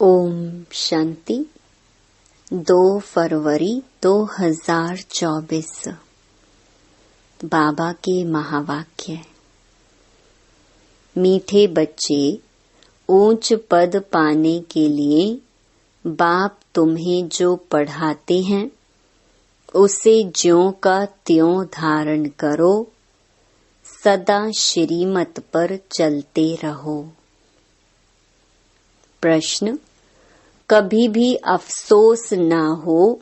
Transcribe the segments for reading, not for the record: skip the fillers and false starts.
ओम शांति। 2 फरवरी 2024 बाबा के महावाक्य। मीठे बच्चे, ऊंच पद पाने के लिए बाप तुम्हें जो पढ़ाते हैं उसे ज्यों का त्यों धारण करो, सदा श्रीमत पर चलते रहो। प्रश्न: कभी भी अफसोस ना हो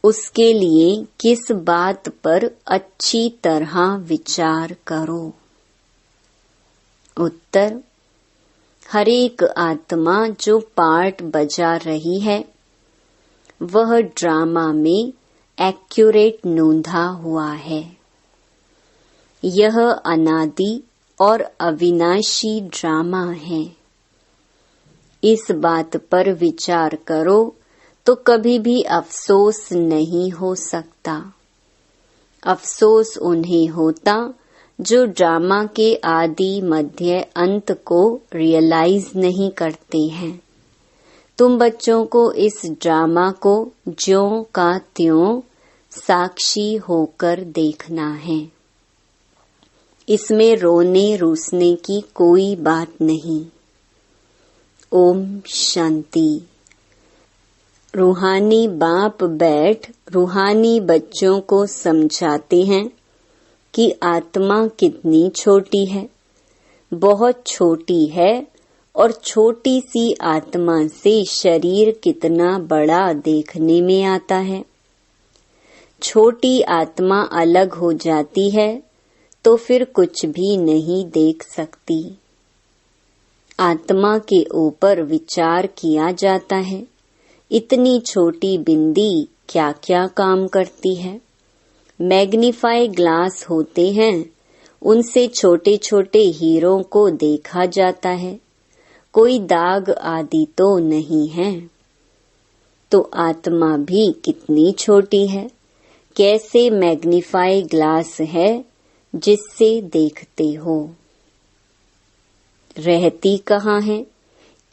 उसके लिए किस बात पर अच्छी तरह विचार करो। उत्तर: हर एक आत्मा जो पार्ट बजा रही है वह ड्रामा में एक्यूरेट नोंधा हुआ है। यह अनादि और अविनाशी ड्रामा है। इस बात पर विचार करो तो कभी भी अफसोस नहीं हो सकता। अफसोस उन्हें होता जो ड्रामा के आदि मध्य अंत को रियलाइज नहीं करते हैं। तुम बच्चों को इस ड्रामा को ज्यों का त्यों साक्षी होकर देखना है। इसमें रोने रूसने की कोई बात नहीं। ओम शांति। रूहानी बाप बैठ रूहानी बच्चों को समझाते हैं कि आत्मा कितनी छोटी है, बहुत छोटी है, और छोटी सी आत्मा से शरीर कितना बड़ा देखने में आता है। छोटी आत्मा अलग हो जाती है तो फिर कुछ भी नहीं देख सकती। आत्मा के ऊपर विचार किया जाता है, इतनी छोटी बिंदी क्या क्या काम करती है। मैग्नीफाई ग्लास होते हैं, उनसे छोटे छोटे हीरों को देखा जाता है, कोई दाग आदि तो नहीं है। तो आत्मा भी कितनी छोटी है, कैसे मैग्नीफाई ग्लास है जिससे देखते हो। रहती कहाँ है,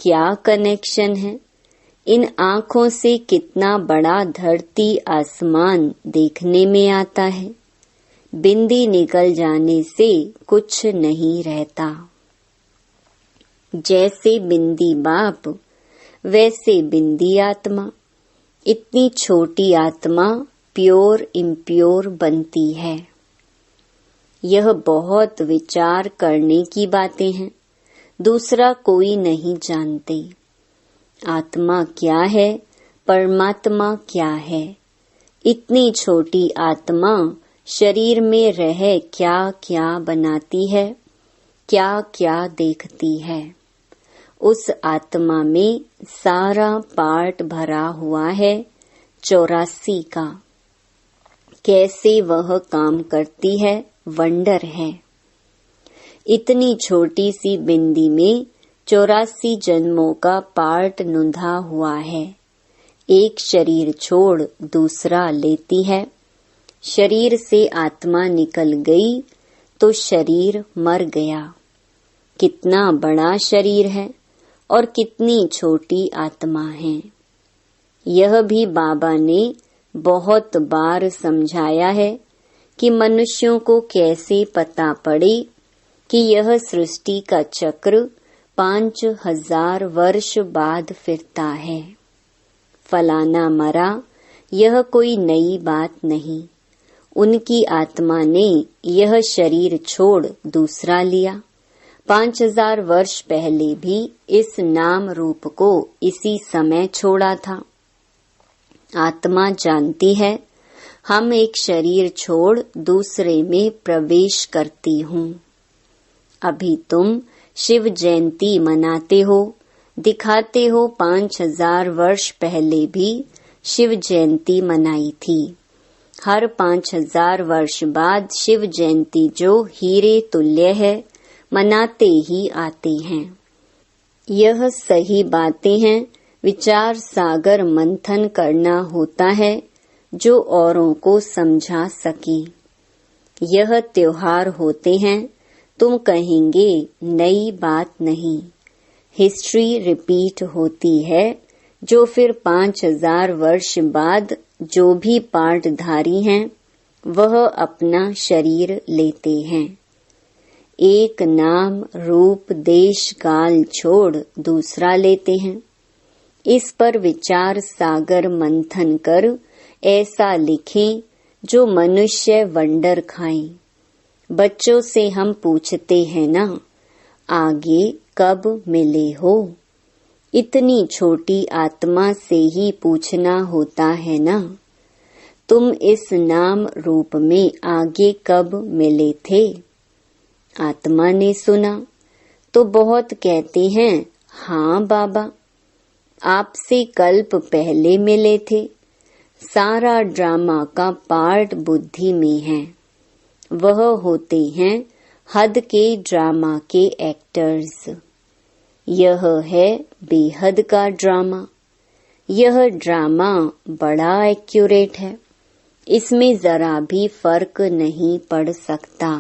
क्या कनेक्शन है। इन आँखों से कितना बड़ा धरती आसमान देखने में आता है। बिंदी निकल जाने से कुछ नहीं रहता। जैसे बिंदी बाप वैसे बिंदी आत्मा। इतनी छोटी आत्मा प्योर इम्प्योर बनती है। यह बहुत विचार करने की बातें हैं, दूसरा कोई नहीं जानते। आत्मा क्या है, परमात्मा क्या है। इतनी छोटी आत्मा शरीर में रह क्या क्या बनाती है, क्या क्या देखती है। उस आत्मा में सारा पार्ट भरा हुआ है 84 का। कैसे वह काम करती है, वंडर है। इतनी छोटी सी बिंदी में 84 जन्मों का पार्ट नुंधा हुआ है। एक शरीर छोड़ दूसरा लेती है। शरीर से आत्मा निकल गई तो शरीर मर गया। कितना बड़ा शरीर है और कितनी छोटी आत्मा है। यह भी बाबा ने बहुत बार समझाया है कि मनुष्यों को कैसे पता पड़े कि यह सृष्टि का चक्र 5000 वर्ष बाद फिरता है। फलाना मरा, यह कोई नई बात नहीं। उनकी आत्मा ने यह शरीर छोड़ दूसरा लिया। 5000 वर्ष पहले भी इस नाम रूप को इसी समय छोड़ा था। आत्मा जानती है हम एक शरीर छोड़ दूसरे में प्रवेश करती हूँ। अभी तुम शिव जयंती मनाते हो, दिखाते हो 5000 वर्ष पहले भी शिव जयंती मनाई थी। हर 5000 वर्ष बाद शिव जयंती जो हीरे तुल्य है, मनाते ही आते हैं। यह सही बातें हैं। विचार सागर मंथन करना होता है जो औरों को समझा सके। यह त्योहार होते हैं, तुम कहेंगे नई बात नहीं। हिस्ट्री रिपीट होती है, जो फिर 5000 वर्ष बाद जो भी पार्टधारी हैं वह अपना शरीर लेते हैं। एक नाम रूप देश काल छोड़ दूसरा लेते हैं। इस पर विचार सागर मंथन कर ऐसा लिखें जो मनुष्य वंडर खाएं। बच्चों से हम पूछते हैं ना, आगे कब मिले हो? इतनी छोटी आत्मा से ही पूछना होता है ना, तुम इस नाम रूप में आगे कब मिले थे? आत्मा ने सुना तो बहुत कहते हैं, हाँ बाबा, आपसे कल्प पहले मिले थे। सारा ड्रामा का पार्ट बुद्धि में है। वह होते हैं हद के ड्रामा के एक्टर्स। यह है बेहद का ड्रामा। यह ड्रामा बड़ा एक्यूरेट है। इसमें जरा भी फर्क नहीं पड़ सकता।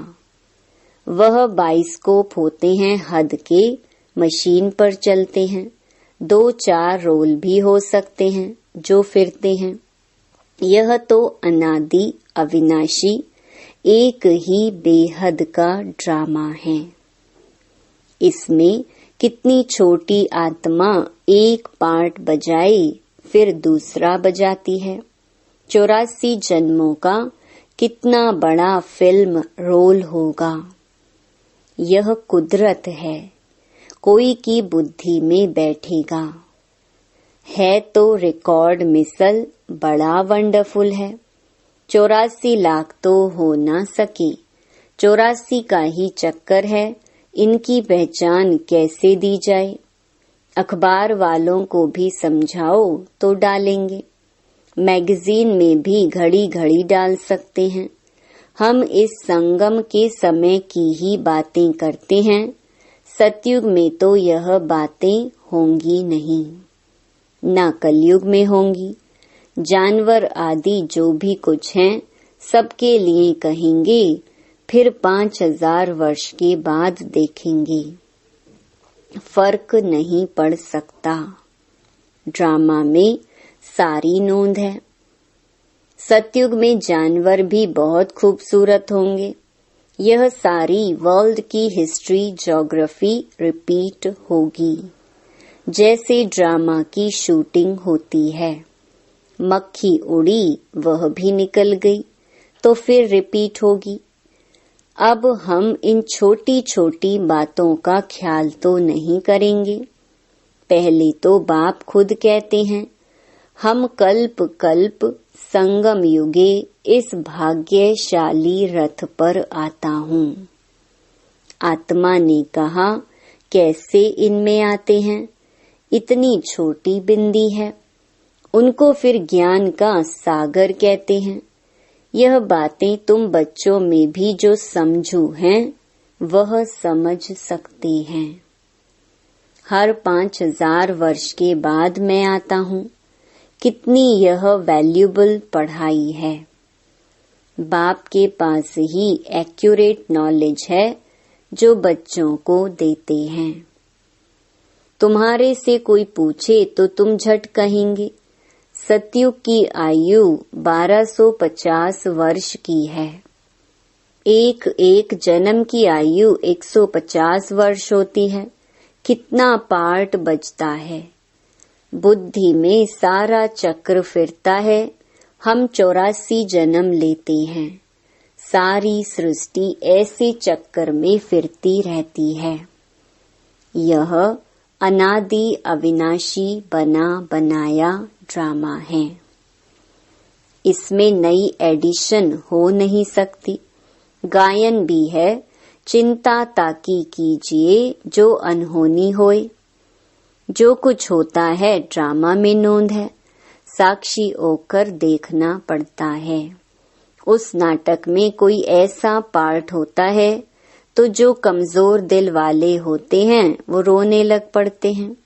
वह बाइस्कोप होते हैं हद के, मशीन पर चलते हैं। 2-4 रोल भी हो सकते हैं जो फिरते हैं। यह तो अनादि अविनाशी एक ही बेहद का ड्रामा है। इसमें कितनी छोटी आत्मा एक पार्ट बजाए फिर दूसरा बजाती है। 84 जन्मों का कितना बड़ा फिल्म रोल होगा। यह कुदरत है, कोई की बुद्धि में बैठेगा। है तो रिकॉर्ड मिसल बड़ा वंडरफुल है। 84 लाख तो हो ना सके। 84 का ही चक्कर है। इनकी पहचान कैसे दी जाए? अखबार वालों को भी समझाओ तो डालेंगे। मैगजीन में भी घड़ी घड़ी डाल सकते हैं। हम इस संगम के समय की ही बातें करते हैं। सतयुग में तो यह बातें होंगी नहीं, ना कलयुग में होंगी। जानवर आदि जो भी कुछ हैं सबके लिए कहेंगे, फिर 5000 वर्ष के बाद देखेंगे। फर्क नहीं पड़ सकता। ड्रामा में सारी नोंद है। सतयुग में जानवर भी बहुत खूबसूरत होंगे। यह सारी वर्ल्ड की हिस्ट्री ज्योग्राफी रिपीट होगी, जैसे ड्रामा की शूटिंग होती है। मक्खी उड़ी, वह भी निकल गई, तो फिर रिपीट होगी। अब हम इन छोटी छोटी बातों का ख्याल तो नहीं करेंगे। पहले तो बाप खुद कहते हैं, हम कल्प कल्प संगम युगे इस भाग्यशाली रथ पर आता हूँ। आत्मा ने कहा, कैसे इनमें आते हैं? इतनी छोटी बिंदी है। उनको फिर ज्ञान का सागर कहते हैं। यह बातें तुम बच्चों में भी जो समझू हैं वह समझ सकते हैं। हर 5000 वर्ष के बाद मैं आता हूँ। कितनी यह वैल्यूबल पढ़ाई है। बाप के पास ही एक्यूरेट नॉलेज है जो बच्चों को देते हैं। तुम्हारे से कोई पूछे तो तुम झट कहेंगे, सतयुग की आयु 1250 वर्ष की है। एक एक जन्म की आयु 150 वर्ष होती है। कितना पार्ट बचता है। बुद्धि में सारा चक्र फिरता है। हम 84 जन्म लेते हैं। सारी सृष्टि ऐसे चक्कर में फिरती रहती है। यह अनादि अविनाशी बना बनाया ड्रामा है। इसमें नई एडिशन हो नहीं सकती। गायन भी है, चिंता ताकी कीजिए जो अनहोनी होए। जो कुछ होता है ड्रामा में नोंद है। साक्षी होकर देखना पड़ता है। उस नाटक में कोई ऐसा पार्ट होता है तो जो कमजोर दिल वाले होते हैं वो रोने लग पड़ते हैं।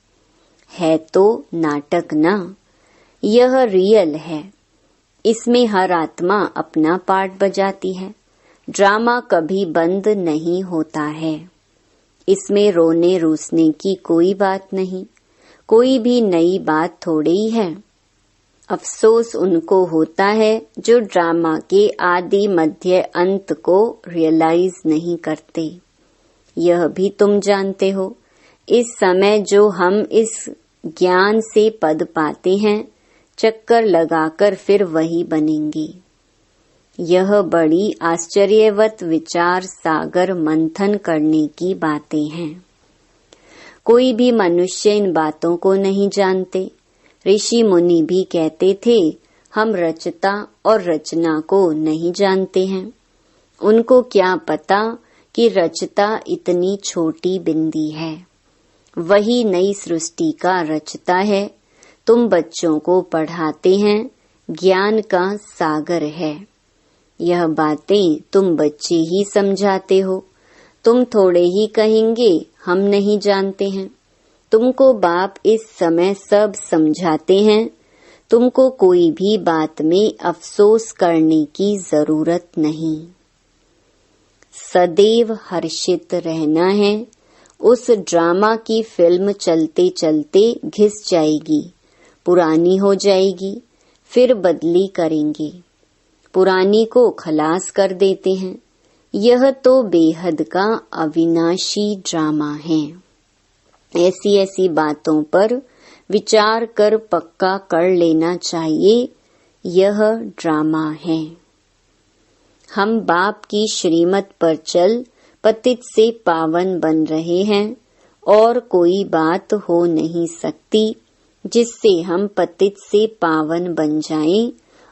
है तो नाटक ना, यह रियल है। इसमें हर आत्मा अपना पार्ट बजाती है। ड्रामा कभी बंद नहीं होता है। इसमें रोने रूसने की कोई बात नहीं, कोई भी नई बात थोड़ी ही है। अफसोस उनको होता है जो ड्रामा के आदि मध्य अंत को रियलाइज नहीं करते। यह भी तुम जानते हो, इस समय जो हम इस ज्ञान से पद पाते हैं, चक्कर लगाकर फिर वही बनेंगे। यह बड़ी आश्चर्यवत विचार सागर मंथन करने की बातें हैं। कोई भी मनुष्य इन बातों को नहीं जानते। ऋषि मुनि भी कहते थे, हम रचता और रचना को नहीं जानते हैं। उनको क्या पता कि रचता इतनी छोटी बिंदी है, वही नई सृष्टि का रचता है। तुम बच्चों को पढ़ाते हैं, ज्ञान का सागर है। यह बातें तुम बच्चे ही समझाते हो। तुम थोड़े ही कहेंगे हम नहीं जानते हैं। तुमको बाप इस समय सब समझाते हैं। तुमको कोई भी बात में अफसोस करने की जरूरत नहीं। सदैव हर्षित रहना है। उस ड्रामा की फिल्म चलते चलते घिस जाएगी, पुरानी हो जाएगी, फिर बदली करेंगे, पुरानी को खलास कर देते हैं। यह तो बेहद का अविनाशी ड्रामा है। ऐसी ऐसी बातों पर विचार कर पक्का कर लेना चाहिए, यह ड्रामा है। हम बाप की श्रीमत पर चल पतित से पावन बन रहे हैं और कोई बात हो नहीं सकती जिससे हम पतित से पावन बन जाएं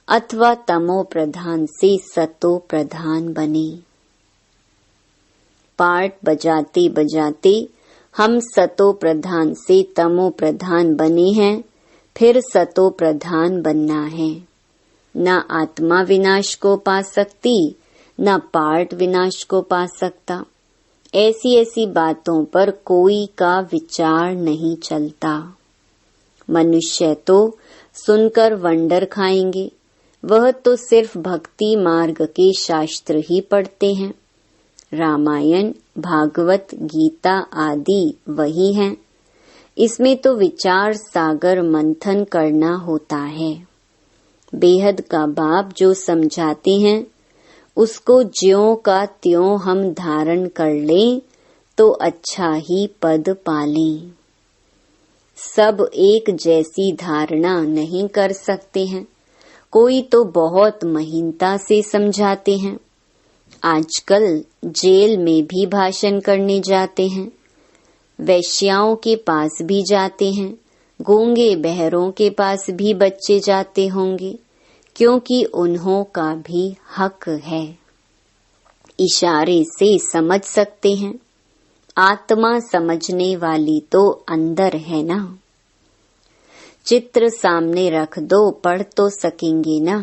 अथवा तमो प्रधान से सतो प्रधान बने। पार्ट बजाते बजाते हम सतो प्रधान से तमो प्रधान बने हैं, फिर सतो प्रधान बनना है। न आत्मा विनाश को पा सकती, न पार्ट विनाश को पा सकता। ऐसी ऐसी बातों पर कोई का विचार नहीं चलता। मनुष्य तो सुनकर वंडर खाएंगे, वह तो सिर्फ भक्ति मार्ग के शास्त्र ही पढ़ते हैं। रामायण, भागवत, गीता आदि वही हैं। इसमें तो विचार सागर मंथन करना होता है। बेहद का बाप जो समझाते हैं उसको ज्यों का त्यों हम धारण कर लें तो अच्छा ही पद पालें। सब एक जैसी धारणा नहीं कर सकते हैं। कोई तो बहुत महीनता से समझाते हैं। आजकल जेल में भी भाषण करने जाते हैं, वैश्याओं के पास भी जाते हैं, गूंगे बहरों के पास भी बच्चे जाते होंगे, क्योंकि उन्हों का भी हक है। इशारे से समझ सकते हैं। आत्मा समझने वाली तो अंदर है ना। चित्र सामने रख दो, पढ़ तो सकेंगे ना।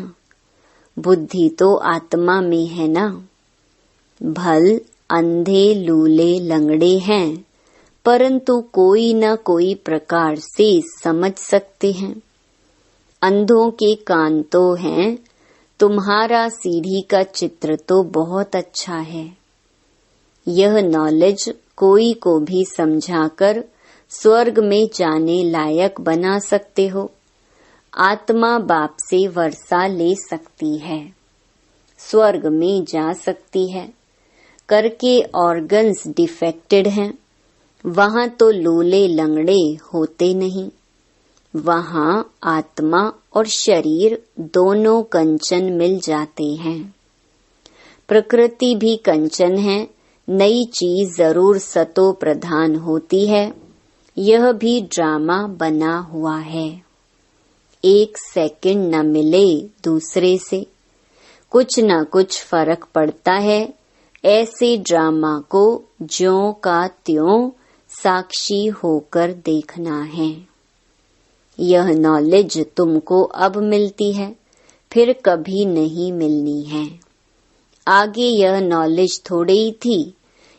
बुद्धि तो आत्मा में है ना। भल अंधे लूले लंगड़े हैं, परंतु कोई न कोई प्रकार से समझ सकते हैं। अंधों के कान तो हैं। तुम्हारा सीढ़ी का चित्र तो बहुत अच्छा है। यह नॉलेज कोई को भी समझाकर स्वर्ग में जाने लायक बना सकते हो। आत्मा बाप से वर्षा ले सकती है, स्वर्ग में जा सकती है। करके ऑर्गन्स डिफेक्टेड हैं, वहां तो लूले लंगड़े होते नहीं। वहां आत्मा और शरीर दोनों कंचन मिल जाते हैं। प्रकृति भी कंचन है। नई चीज जरूर सतो प्रधान होती है। यह भी ड्रामा बना हुआ है। एक सेकंड न मिले दूसरे से, कुछ न कुछ फर्क पड़ता है। ऐसे ड्रामा को ज्यों का त्यों साक्षी होकर देखना है। यह नॉलेज तुमको अब मिलती है, फिर कभी नहीं मिलनी है। आगे यह नॉलेज थोड़ी ही थी।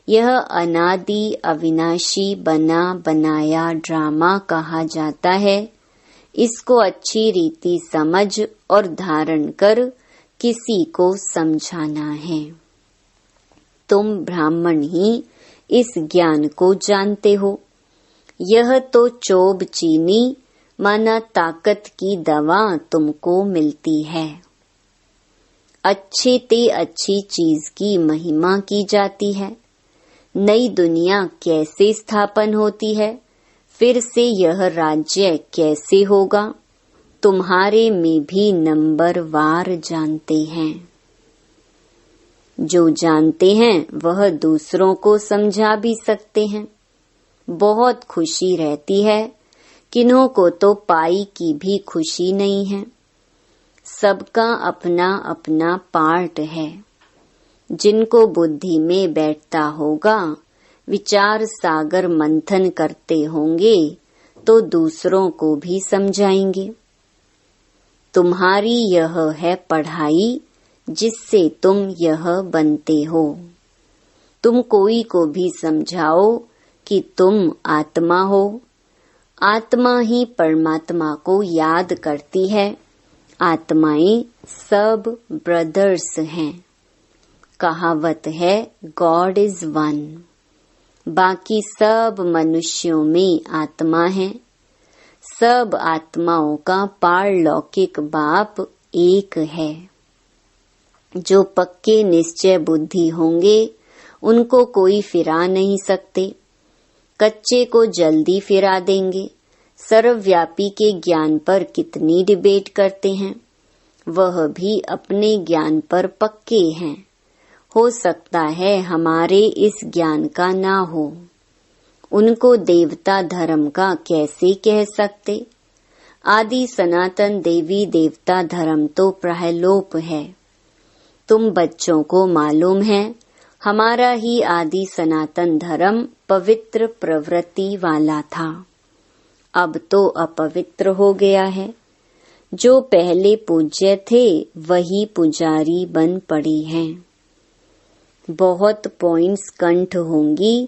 यह अनादि अविनाशी बना बनाया ड्रामा कहा जाता है। इसको अच्छी रीति समझ और धारण कर किसी को समझाना है। तुम ब्राह्मण ही इस ज्ञान को जानते हो। यह तो चोब चीनी माना ताकत की दवा तुमको मिलती है। अच्छे ते अच्छी चीज की महिमा की जाती है। नई दुनिया कैसे स्थापन होती है, फिर से यह राज्य कैसे होगा, तुम्हारे में भी नंबरवार जानते हैं। जो जानते हैं वह दूसरों को समझा भी सकते हैं। बहुत खुशी रहती है, किन्हों को तो पाई की भी खुशी नहीं है। सबका अपना अपना पार्ट है। जिनको बुद्धि में बैठता होगा, विचार सागर मंथन करते होंगे तो दूसरों को भी समझाएंगे। तुम्हारी यह है पढ़ाई जिससे तुम यह बनते हो। तुम कोई को भी समझाओ कि तुम आत्मा हो। आत्मा ही परमात्मा को याद करती है। आत्माएं सब ब्रदर्स हैं। कहावत है गॉड इज वन। बाकी सब मनुष्यों में आत्मा है। सब आत्माओं का पारलौकिक बाप एक है। जो पक्के निश्चय बुद्धि होंगे उनको कोई फिरा नहीं सकते। कच्चे को जल्दी फिरा देंगे। सर्वव्यापी के ज्ञान पर कितनी डिबेट करते हैं। वह भी अपने ज्ञान पर पक्के हैं। हो सकता है हमारे इस ज्ञान का ना हो। उनको देवता धर्म का कैसे कह सकते। आदि सनातन देवी देवता धर्म तो प्रहलोप है। तुम बच्चों को मालूम है हमारा ही आदि सनातन धर्म पवित्र प्रवृत्ति वाला था। अब तो अपवित्र हो गया है। जो पहले पूज्य थे वही पुजारी बन पड़े हैं। बहुत पॉइंट्स कंठ होंगी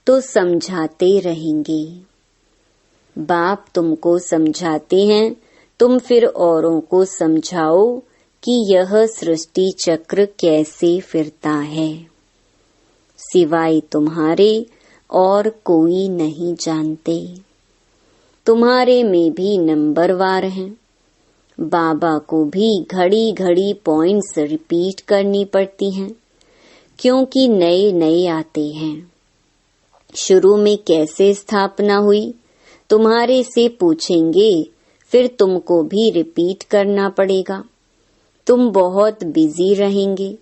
तो समझाते रहेंगे। बाप तुमको समझाते हैं, तुम फिर औरों को समझाओ कि यह सृष्टि चक्र कैसे फिरता है। सिवाय तुम्हारे और कोई नहीं जानते। तुम्हारे में भी नंबरवार हैं। बाबा को भी घड़ी घड़ी पॉइंट्स रिपीट करनी पड़ती हैं, क्योंकि नए नए आते हैं। शुरू में कैसे स्थापना हुई तुम्हारे से पूछेंगे, फिर तुमको भी रिपीट करना पड़ेगा। तुम बहुत बिजी रहेंगे।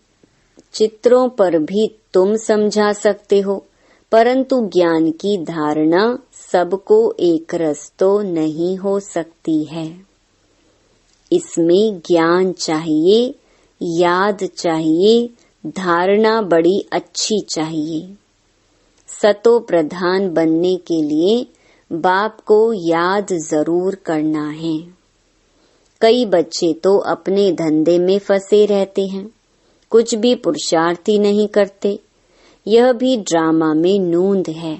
चित्रों पर भी तुम समझा सकते हो, परंतु ज्ञान की धारणा सबको एक रस तो नहीं हो सकती है। इसमें ज्ञान चाहिए, याद चाहिए, धारणा बड़ी अच्छी चाहिए। सतो प्रधान बनने के लिए बाप को याद जरूर करना है। कई बच्चे तो अपने धंधे में फंसे रहते हैं, कुछ भी पुरुषार्थ ही नहीं करते। यह भी ड्रामा में नूंद है।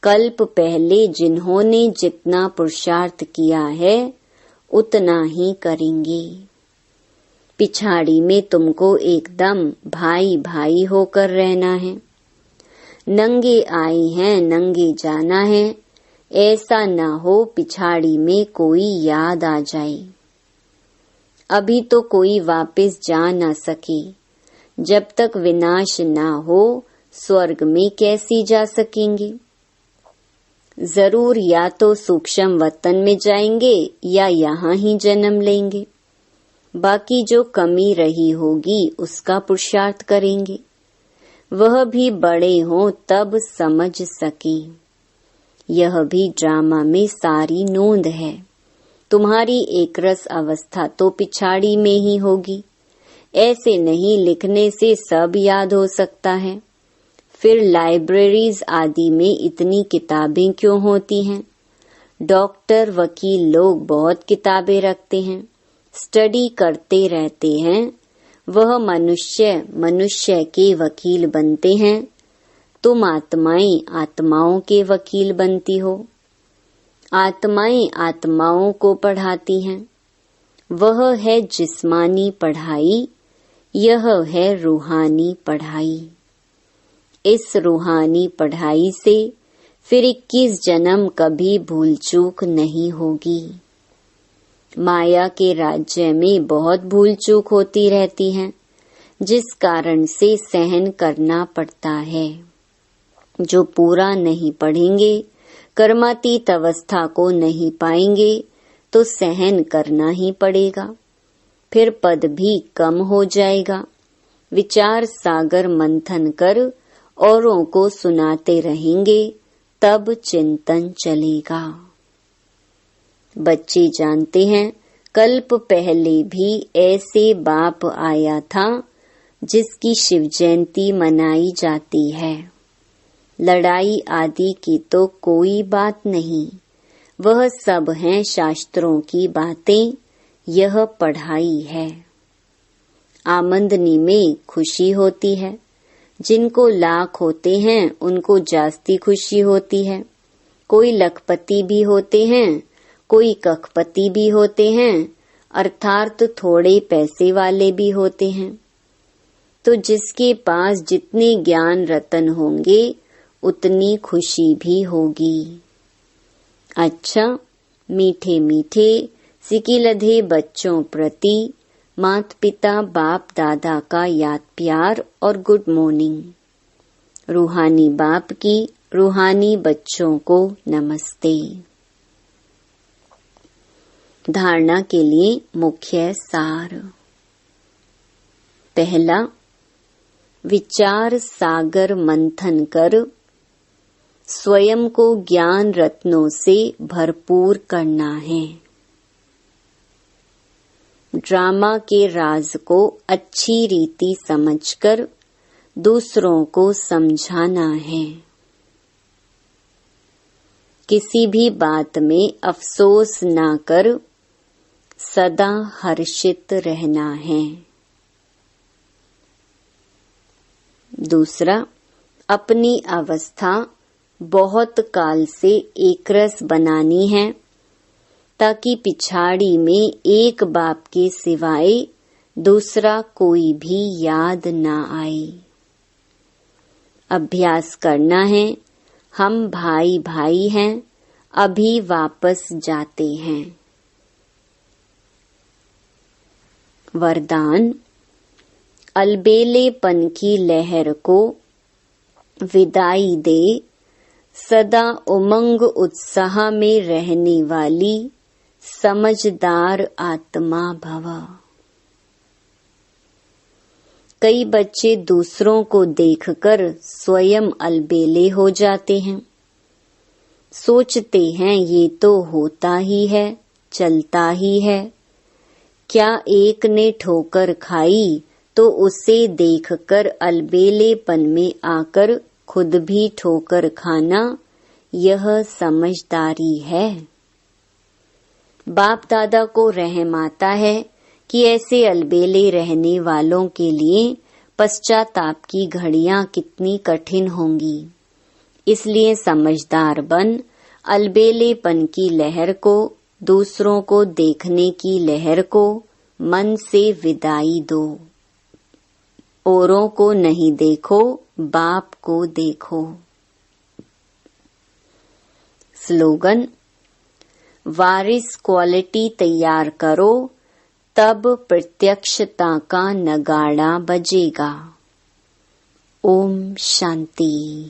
कल्प पहले जिन्होंने जितना पुरुषार्थ किया है उतना ही करेंगे। पिछाड़ी में तुमको एकदम भाई भाई होकर रहना है। नंगे आए हैं नंगे जाना है। ऐसा न हो पिछाड़ी में कोई याद आ जाए। अभी तो कोई वापस जा न सके। जब तक विनाश ना हो स्वर्ग में कैसी जा सकेंगे। जरूर या तो सूक्ष्म वतन में जाएंगे या यहाँ ही जन्म लेंगे। बाकी जो कमी रही होगी उसका पुरुषार्थ करेंगे। वह भी बड़े हों तब समझ सके। यह भी ड्रामा में सारी नोंद है। तुम्हारी एकरस अवस्था तो पिछाड़ी में ही होगी। ऐसे नहीं लिखने से सब याद हो सकता है। फिर लाइब्रेरीज आदि में इतनी किताबें क्यों होती हैं। डॉक्टर वकील लोग बहुत किताबें रखते हैं, स्टडी करते रहते हैं। वह मनुष्य के वकील बनते हैं। तुम आत्माएं आत्माओं के वकील बनती हो। आत्माएं आत्माओं को पढ़ाती हैं। वह है जिस्मानी पढ़ाई, यह है रूहानी पढ़ाई। इस रूहानी पढ़ाई से फिर 21 जन्म कभी भूल चूक नहीं होगी। माया के राज्य में बहुत भूल चूक होती रहती है, जिस कारण से सहन करना पड़ता है। जो पूरा नहीं पढ़ेंगे, कर्मातीत अवस्था को नहीं पाएंगे, तो सहन करना ही पड़ेगा। फिर पद भी कम हो जाएगा। विचार सागर मंथन कर औरों को सुनाते रहेंगे, तब चिंतन चलेगा। बच्चे जानते हैं, कल्प पहले भी ऐसे बाप आया था जिसकी शिव जयंती मनाई जाती है। लड़ाई आदि की तो कोई बात नहीं, वह सब हैं शास्त्रों की बातें, यह पढ़ाई है। आमदनी में खुशी होती है। जिनको लाख होते हैं उनको जास्ती खुशी होती है। कोई लखपति भी होते हैं, कोई कखपति भी होते हैं, अर्थात थोड़े पैसे वाले भी होते हैं। तो जिसके पास जितने ज्ञान रतन होंगे उतनी खुशी भी होगी। अच्छा, मीठे मीठे सिकिलधे बच्चों प्रति माता पिता बाप दादा का याद प्यार और गुड मॉर्निंग। रूहानी बाप की रूहानी बच्चों को नमस्ते। धारणा के लिए मुख्य सार। पहला, विचार सागर मंथन कर स्वयं को ज्ञान रत्नों से भरपूर करना है। ड्रामा के राज को अच्छी रीति समझकर दूसरों को समझाना है। किसी भी बात में अफसोस ना कर सदा हर्षित रहना है। दूसरा, अपनी अवस्था बहुत काल से एकरस बनानी है, ताकि पिछाड़ी में एक बाप के सिवाय दूसरा कोई भी याद ना आए। अभ्यास करना है, हम भाई भाई हैं, अभी वापस जाते हैं। वरदान, अलबेलेपन की लहर को विदाई दे, सदा उमंग उत्साह में रहने वाली समझदार आत्मा भव। कई बच्चे दूसरों को देखकर स्वयं अलबेले हो जाते हैं। सोचते हैं ये तो होता ही है, चलता ही है। क्या एक ने ठोकर खाई तो उसे देखकर अलबेलेपन में आकर खुद भी ठोकर खाना, यह समझदारी है। बाप दादा को रहम आता है कि ऐसे अलबेले रहने वालों के लिए पश्चाताप की घड़ियां कितनी कठिन होंगी। इसलिए समझदार बन अलबेलेपन की लहर को, दूसरों को देखने की लहर को मन से विदाई दो। औरों को नहीं देखो, बाप को देखो। स्लोगन, वारिस क्वालिटी तैयार करो, तब प्रत्यक्षता का नगाड़ा बजेगा। ओम शांति।